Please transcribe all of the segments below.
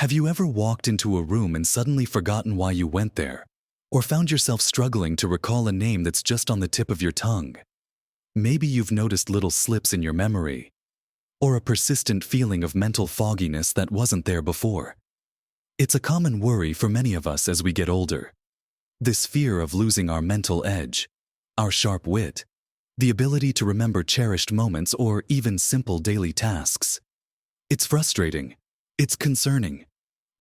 Have you ever walked into a room and suddenly forgotten why you went there? Or found yourself struggling to recall a name that's just on the tip of your tongue? Maybe you've noticed little slips in your memory, or a persistent feeling of mental fogginess that wasn't there before. It's a common worry for many of us as we get older. This fear of losing our mental edge, our sharp wit, the ability to remember cherished moments or even simple daily tasks. It's frustrating, it's concerning,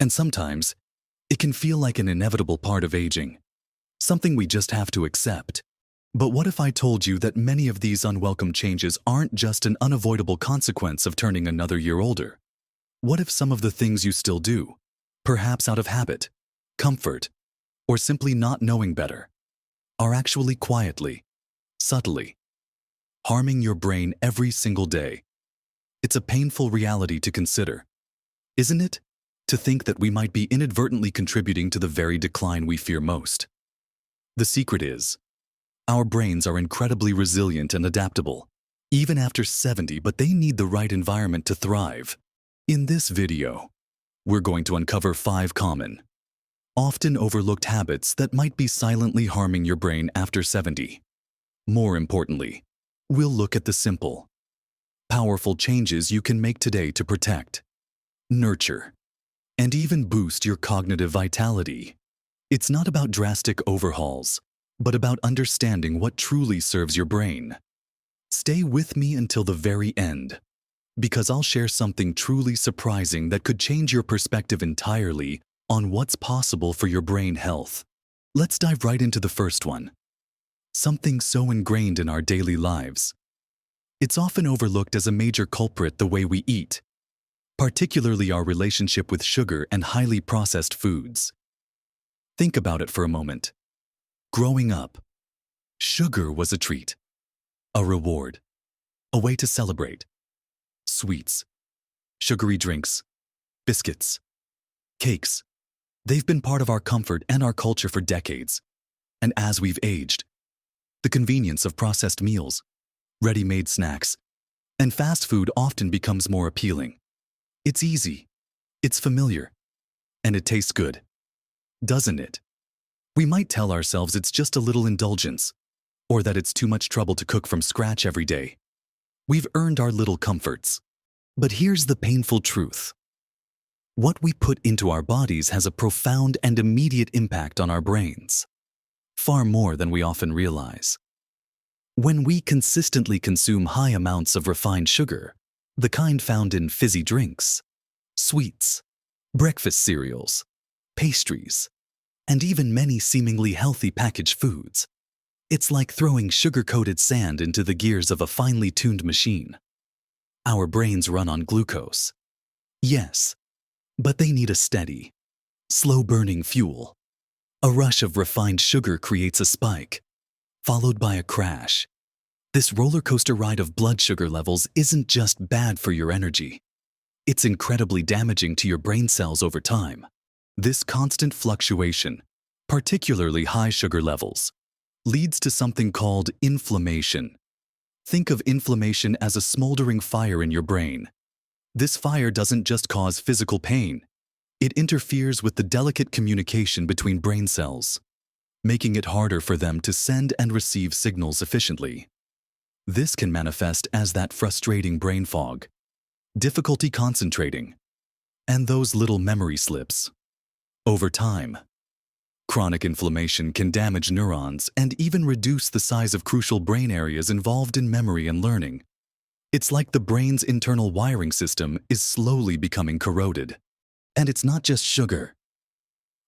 and sometimes it can feel like an inevitable part of aging, something we just have to accept. But what if I told you that many of these unwelcome changes aren't just an unavoidable consequence of turning another year older? What if some of the things you still do, perhaps out of habit, comfort, or simply not knowing better, are actually quietly, subtly, harming your brain every single day? It's a painful reality to consider, isn't it? To think that we might be inadvertently contributing to the very decline we fear most. The secret is, our brains are incredibly resilient and adaptable, even after 70, but they need the right environment to thrive. In this video, we're going to uncover 5 common, often overlooked habits that might be silently harming your brain after 70. More importantly, we'll look at the simple, powerful changes you can make today to protect, nurture, and even boost your cognitive vitality. It's not about drastic overhauls, but about understanding what truly serves your brain. Stay with me until the very end, because I'll share something truly surprising that could change your perspective entirely on what's possible for your brain health. Let's dive right into the first one. Something so ingrained in our daily lives. It's often overlooked as a major culprit: the way we eat, particularly our relationship with sugar and highly processed foods. Think about it for a moment. Growing up, sugar was a treat, a reward, a way to celebrate. Sweets, sugary drinks, biscuits, cakes, they've been part of our comfort and our culture for decades. And as we've aged, the convenience of processed meals, ready-made snacks, and fast food often becomes more appealing. It's easy, it's familiar, and it tastes good, doesn't it? We might tell ourselves it's just a little indulgence, or that it's too much trouble to cook from scratch every day. We've earned our little comforts. But here's the painful truth. What we put into our bodies has a profound and immediate impact on our brains, far more than we often realize. When we consistently consume high amounts of refined sugar, the kind found in fizzy drinks, sweets, breakfast cereals, pastries, and even many seemingly healthy packaged foods, it's like throwing sugar-coated sand into the gears of a finely tuned machine. Our brains run on glucose. Yes, but they need a steady, slow-burning fuel. A rush of refined sugar creates a spike, followed by a crash. This roller coaster ride of blood sugar levels isn't just bad for your energy. It's incredibly damaging to your brain cells over time. This constant fluctuation, particularly high sugar levels, leads to something called inflammation. Think of inflammation as a smoldering fire in your brain. This fire doesn't just cause physical pain. It interferes with the delicate communication between brain cells, making it harder for them to send and receive signals efficiently. This can manifest as that frustrating brain fog, difficulty concentrating, and those little memory slips. Over time, chronic inflammation can damage neurons and even reduce the size of crucial brain areas involved in memory and learning. It's like the brain's internal wiring system is slowly becoming corroded. And it's not just sugar.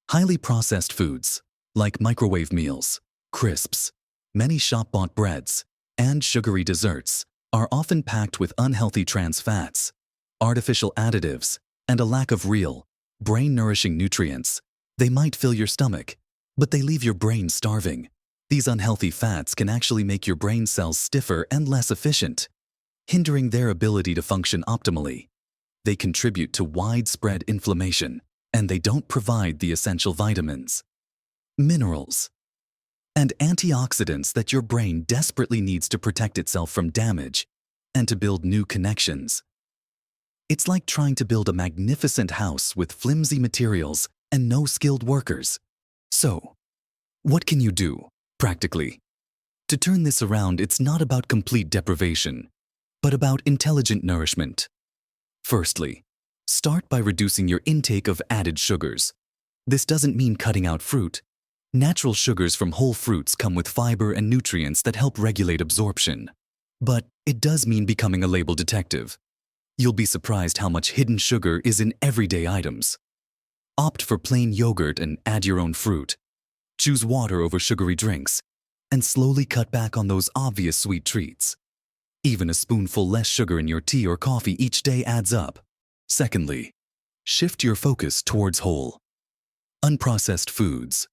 Highly processed foods, like microwave meals, crisps, many shop-bought breads, and sugary desserts, are often packed with unhealthy trans fats, artificial additives, and a lack of real, brain-nourishing nutrients. They might fill your stomach, but they leave your brain starving. These unhealthy fats can actually make your brain cells stiffer and less efficient, hindering their ability to function optimally. They contribute to widespread inflammation, and they don't provide the essential vitamins, minerals, and antioxidants that your brain desperately needs to protect itself from damage and to build new connections. It's like trying to build a magnificent house with flimsy materials and no skilled workers. So, what can you do, practically? To turn this around, it's not about complete deprivation, but about intelligent nourishment. Firstly, start by reducing your intake of added sugars. This doesn't mean cutting out fruit. Natural sugars from whole fruits come with fiber and nutrients that help regulate absorption. But it does mean becoming a label detective. You'll be surprised how much hidden sugar is in everyday items. Opt for plain yogurt and add your own fruit. Choose water over sugary drinks, and slowly cut back on those obvious sweet treats. Even a spoonful less sugar in your tea or coffee each day adds up. Secondly, shift your focus towards whole, unprocessed foods.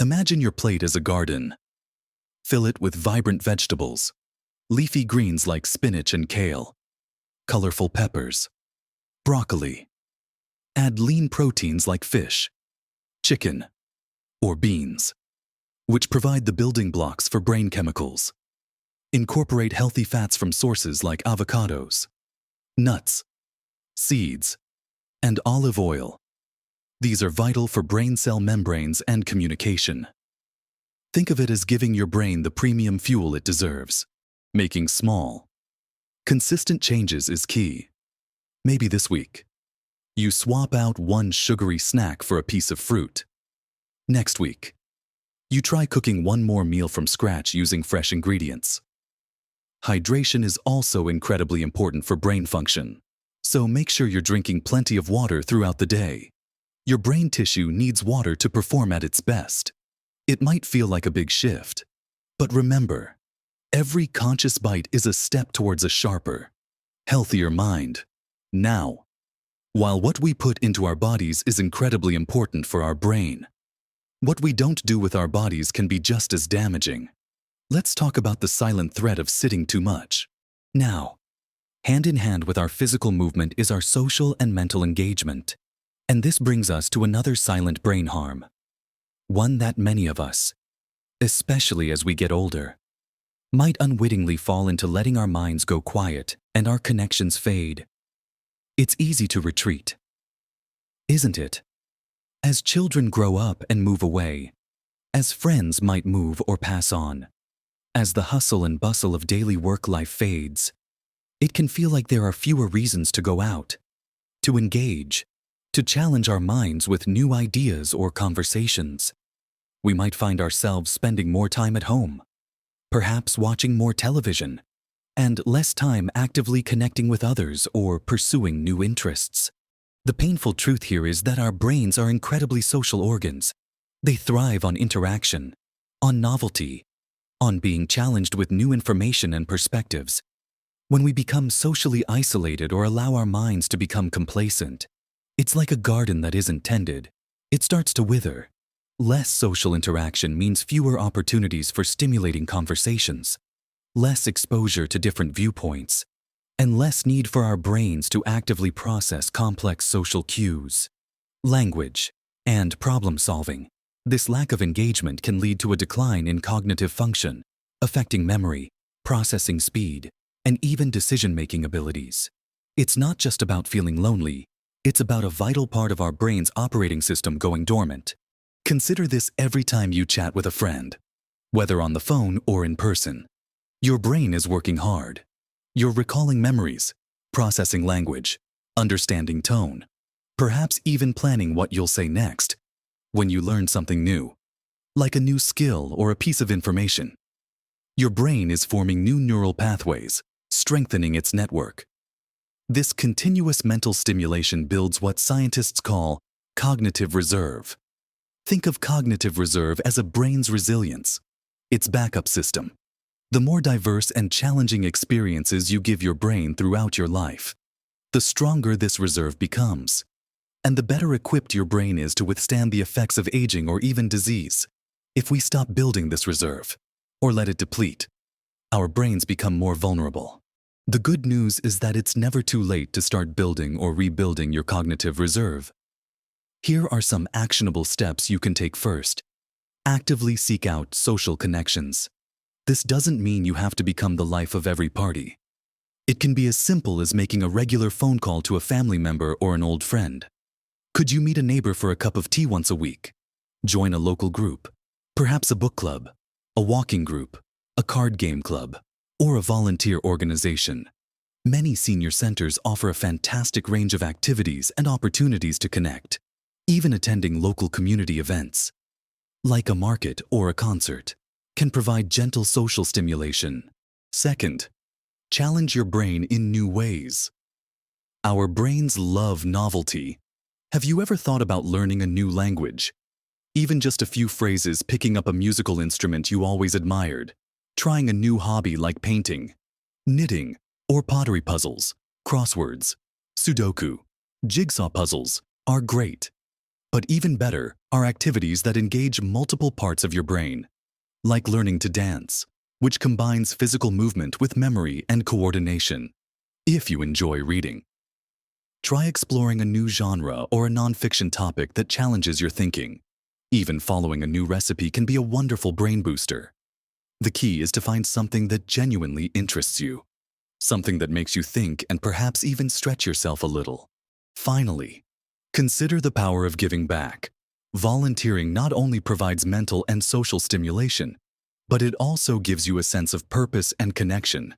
Imagine your plate as a garden. Fill it with vibrant vegetables, leafy greens like spinach and kale, colorful peppers, broccoli. Add lean proteins like fish, chicken, or beans, which provide the building blocks for brain chemicals. Incorporate healthy fats from sources like avocados, nuts, seeds, and olive oil. These are vital for brain cell membranes and communication. Think of it as giving your brain the premium fuel it deserves. Making small, consistent changes is key. Maybe this week, you swap out one sugary snack for a piece of fruit. Next week, you try cooking one more meal from scratch using fresh ingredients. Hydration is also incredibly important for brain function, so make sure you're drinking plenty of water throughout the day. Your brain tissue needs water to perform at its best. It might feel like a big shift, but remember, every conscious bite is a step towards a sharper, healthier mind. Now, while what we put into our bodies is incredibly important for our brain, what we don't do with our bodies can be just as damaging. Let's talk about the silent threat of sitting too much. Now, hand in hand with our physical movement is our social and mental engagement. And this brings us to another silent brain harm. One that many of us, especially as we get older, might unwittingly fall into letting our minds go quiet and our connections fade. It's easy to retreat, isn't it? As children grow up and move away, as friends might move or pass on, as the hustle and bustle of daily work life fades, it can feel like there are fewer reasons to go out, to engage, to challenge our minds with new ideas or conversations. We might find ourselves spending more time at home, perhaps watching more television, and less time actively connecting with others or pursuing new interests. The painful truth here is that our brains are incredibly social organs. They thrive on interaction, on novelty, on being challenged with new information and perspectives. When we become socially isolated or allow our minds to become complacent, it's like a garden that isn't tended. It starts to wither. Less social interaction means fewer opportunities for stimulating conversations, less exposure to different viewpoints, and less need for our brains to actively process complex social cues, language, and problem solving. This lack of engagement can lead to a decline in cognitive function, affecting memory, processing speed, and even decision-making abilities. It's not just about feeling lonely. It's about a vital part of our brain's operating system going dormant. Consider this every time you chat with a friend, whether on the phone or in person. Your brain is working hard. You're recalling memories, processing language, understanding tone, perhaps even planning what you'll say next. When you learn something new, like a new skill or a piece of information, your brain is forming new neural pathways, strengthening its network. This continuous mental stimulation builds what scientists call cognitive reserve. Think of cognitive reserve as a brain's resilience, its backup system. The more diverse and challenging experiences you give your brain throughout your life, the stronger this reserve becomes, and the better equipped your brain is to withstand the effects of aging or even disease. If we stop building this reserve, or let it deplete, our brains become more vulnerable. The good news is that it's never too late to start building or rebuilding your cognitive reserve. Here are some actionable steps you can take first. Actively seek out social connections. This doesn't mean you have to become the life of every party. It can be as simple as making a regular phone call to a family member or an old friend. Could you meet a neighbor for a cup of tea once a week? Join a local group, perhaps a book club, a walking group, a card game club, or a volunteer organization. Many senior centers offer a fantastic range of activities and opportunities to connect, even attending local community events, like a market or a concert, can provide gentle social stimulation. Second, challenge your brain in new ways. Our brains love novelty. Have you ever thought about learning a new language? Even just a few phrases, picking up a musical instrument you always admired, trying a new hobby like painting, knitting, or pottery puzzles, crosswords, Sudoku, jigsaw puzzles are great. But even better are activities that engage multiple parts of your brain, like learning to dance, which combines physical movement with memory and coordination. If you enjoy reading, try exploring a new genre or a nonfiction topic that challenges your thinking. Even following a new recipe can be a wonderful brain booster. The key is to find something that genuinely interests you, something that makes you think and perhaps even stretch yourself a little. Finally, consider the power of giving back. Volunteering not only provides mental and social stimulation, but it also gives you a sense of purpose and connection,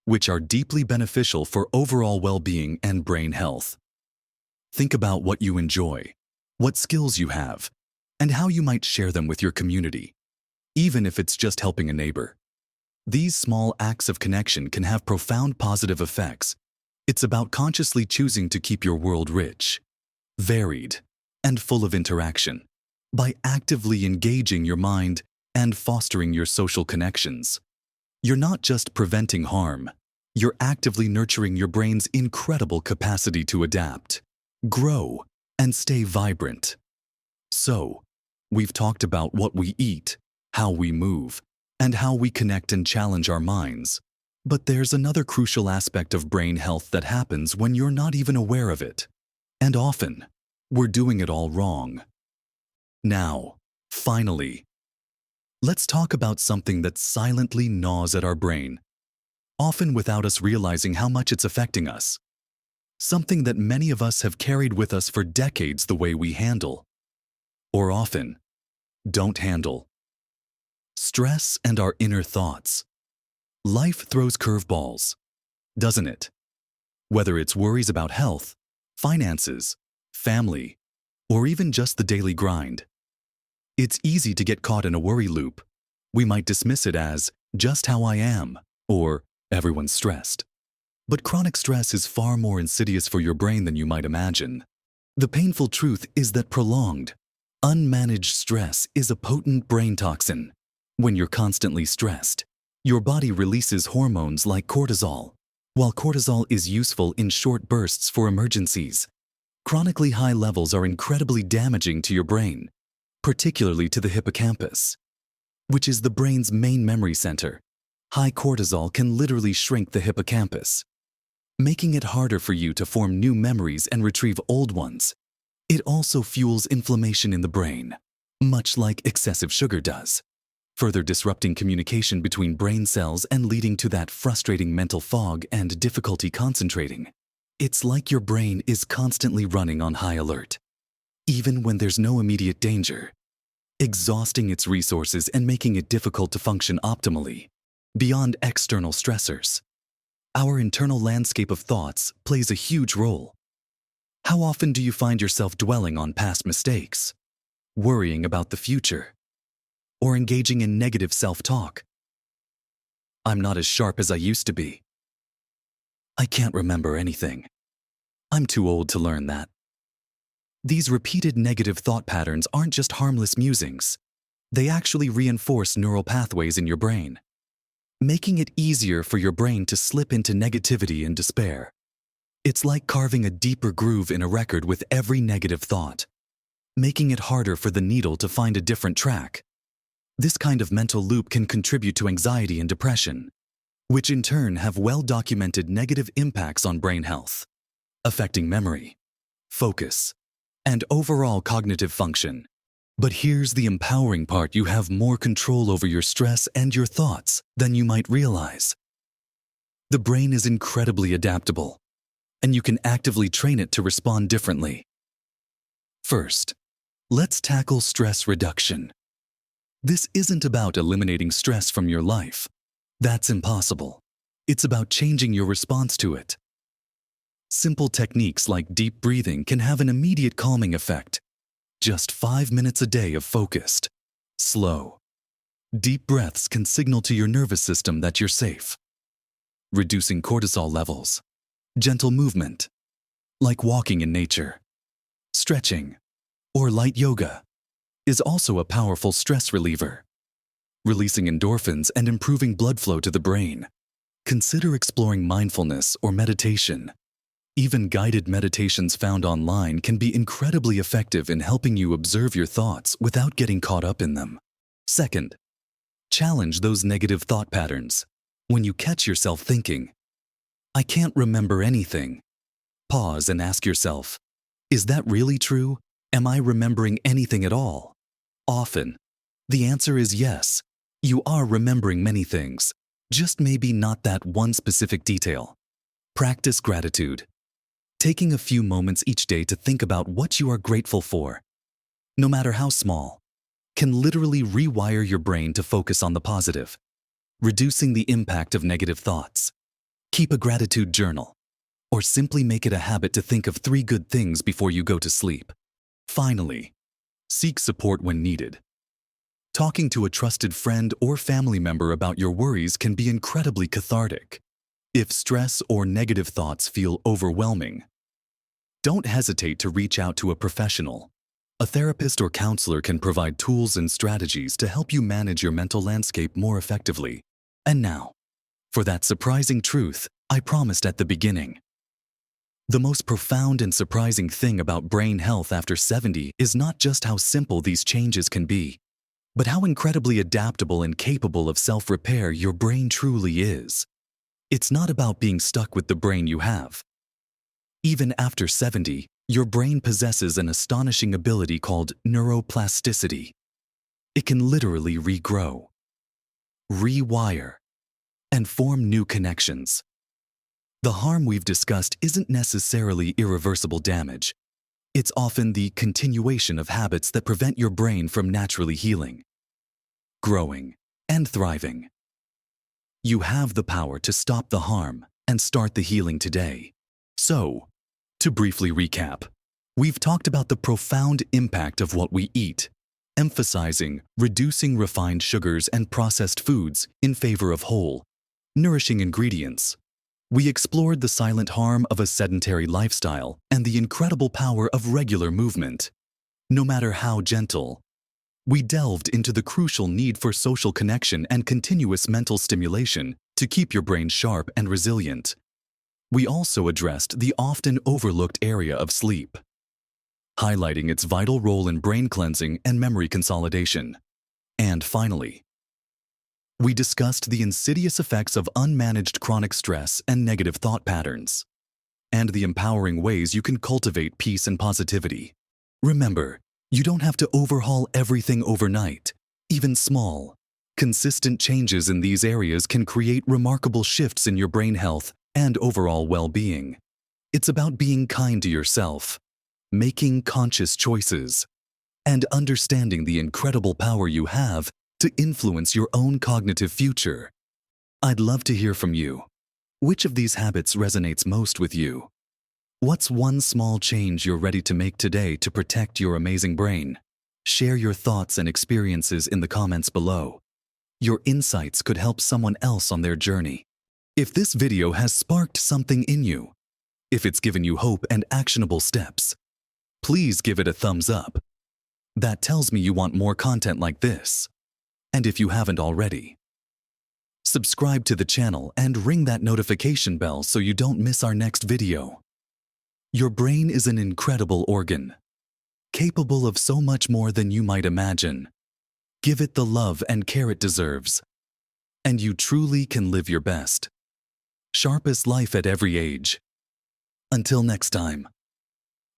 which are deeply beneficial for overall well-being and brain health. Think about what you enjoy, what skills you have, and how you might share them with your community, even if it's just helping a neighbor. These small acts of connection can have profound positive effects. It's about consciously choosing to keep your world rich, varied, and full of interaction by actively engaging your mind and fostering your social connections. You're not just preventing harm, you're actively nurturing your brain's incredible capacity to adapt, grow, and stay vibrant. So, we've talked about what we eat, how we move, and how we connect and challenge our minds. But there's another crucial aspect of brain health that happens when you're not even aware of it. And often, we're doing it all wrong. Now, finally, let's talk about something that silently gnaws at our brain, often without us realizing how much it's affecting us. Something that many of us have carried with us for decades: the way we handle, or often don't handle, stress and our inner thoughts. Life throws curveballs, doesn't it? Whether it's worries about health, finances, family, or even just the daily grind. It's easy to get caught in a worry loop. We might dismiss it as just how I am, or everyone's stressed. But chronic stress is far more insidious for your brain than you might imagine. The painful truth is that prolonged, unmanaged stress is a potent brain toxin. When you're constantly stressed, your body releases hormones like cortisol. While cortisol is useful in short bursts for emergencies, chronically high levels are incredibly damaging to your brain, particularly to the hippocampus, which is the brain's main memory center. High cortisol can literally shrink the hippocampus, making it harder for you to form new memories and retrieve old ones. It also fuels inflammation in the brain, much like excessive sugar does, further disrupting communication between brain cells and leading to that frustrating mental fog and difficulty concentrating. It's like your brain is constantly running on high alert, even when there's no immediate danger, exhausting its resources and making it difficult to function optimally. Beyond external stressors, our internal landscape of thoughts plays a huge role. How often do you find yourself dwelling on past mistakes, worrying about the future, or engaging in negative self-talk? I'm not as sharp as I used to be. I can't remember anything. I'm too old to learn that. These repeated negative thought patterns aren't just harmless musings. They actually reinforce neural pathways in your brain, making it easier for your brain to slip into negativity and despair. It's like carving a deeper groove in a record with every negative thought, making it harder for the needle to find a different track. This kind of mental loop can contribute to anxiety and depression, which in turn have well-documented negative impacts on brain health, affecting memory, focus, and overall cognitive function. But here's the empowering part: you have more control over your stress and your thoughts than you might realize. The brain is incredibly adaptable, and you can actively train it to respond differently. First, let's tackle stress reduction. This isn't about eliminating stress from your life. That's impossible. It's about changing your response to it. Simple techniques like deep breathing can have an immediate calming effect. Just 5 minutes a day of focused, slow, deep breaths can signal to your nervous system that you're safe. Reducing cortisol levels. Gentle movement, like walking in nature, stretching, or light yoga, is also a powerful stress reliever. Releasing endorphins and improving blood flow to the brain. Consider exploring mindfulness or meditation. Even guided meditations found online can be incredibly effective in helping you observe your thoughts without getting caught up in them. Second, challenge those negative thought patterns. When you catch yourself thinking, "I can't remember anything," pause and ask yourself, "Is that really true? Am I remembering anything at all?" Often, the answer is yes. You are remembering many things, just maybe not that one specific detail. Practice gratitude. Taking a few moments each day to think about what you are grateful for, no matter how small, can literally rewire your brain to focus on the positive, reducing the impact of negative thoughts. Keep a gratitude journal, or simply make it a habit to think of 3 good things before you go to sleep. Finally, seek support when needed. Talking to a trusted friend or family member about your worries can be incredibly cathartic. If stress or negative thoughts feel overwhelming, don't hesitate to reach out to a professional. A therapist or counselor can provide tools and strategies to help you manage your mental landscape more effectively. And now, for that surprising truth I promised at the beginning. The most profound and surprising thing about brain health after 70 is not just how simple these changes can be, but how incredibly adaptable and capable of self-repair your brain truly is. It's not about being stuck with the brain you have. Even after 70, your brain possesses an astonishing ability called neuroplasticity. It can literally regrow, rewire, and form new connections. The harm we've discussed isn't necessarily irreversible damage. It's often the continuation of habits that prevent your brain from naturally healing, growing, and thriving. You have the power to stop the harm and start the healing today. So, to briefly recap, we've talked about the profound impact of what we eat, emphasizing reducing refined sugars and processed foods in favor of whole, nourishing ingredients. We explored the silent harm of a sedentary lifestyle and the incredible power of regular movement, no matter how gentle. We delved into the crucial need for social connection and continuous mental stimulation to keep your brain sharp and resilient. We also addressed the often overlooked area of sleep, highlighting its vital role in brain cleansing and memory consolidation. And finally, we discussed the insidious effects of unmanaged chronic stress and negative thought patterns, and the empowering ways you can cultivate peace and positivity. Remember, you don't have to overhaul everything overnight. Even small, consistent changes in these areas can create remarkable shifts in your brain health and overall well-being. It's about being kind to yourself, making conscious choices, and understanding the incredible power you have to influence your own cognitive future. I'd love to hear from you. Which of these habits resonates most with you? What's one small change you're ready to make today to protect your amazing brain? Share your thoughts and experiences in the comments below. Your insights could help someone else on their journey. If this video has sparked something in you, if it's given you hope and actionable steps, please give it a thumbs up. That tells me you want more content like this. And if you haven't already, subscribe to the channel and ring that notification bell so you don't miss our next video. Your brain is an incredible organ, capable of so much more than you might imagine. Give it the love and care it deserves, and you truly can live your best, sharpest life at every age. Until next time,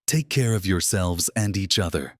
take care of yourselves and each other.